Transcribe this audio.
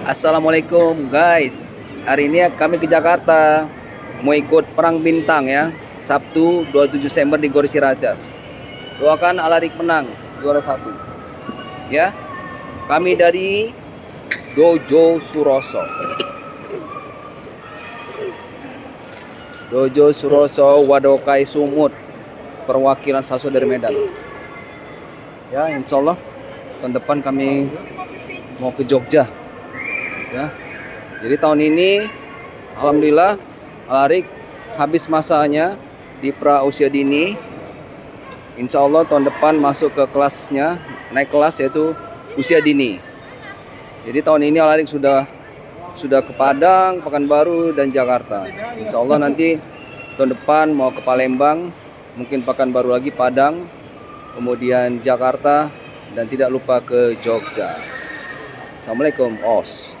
Assalamualaikum guys. Hari ini kami ke Jakarta mau ikut perang bintang ya. Sabtu 27 Desember di Gor Ciracas. Doakan Alarik menang juara 1. Ya. Kami dari Dojo Suroso. Dojo Suroso Wadokai Sumut. Perwakilan Saso dari Medan. Ya, insya Allah tahun depan kami mau ke Jogja. Ya. Jadi tahun ini alhamdulillah Alarik habis masanya di pra usia dini. Insya Allah tahun depan masuk ke kelasnya, naik kelas yaitu usia dini. Jadi tahun ini Alarik sudah ke Padang, Pekanbaru dan Jakarta. Insya Allah nanti tahun depan mau ke Palembang, mungkin Pekanbaru lagi, Padang, kemudian Jakarta dan tidak lupa ke Jogja. Assalamualaikum, Os.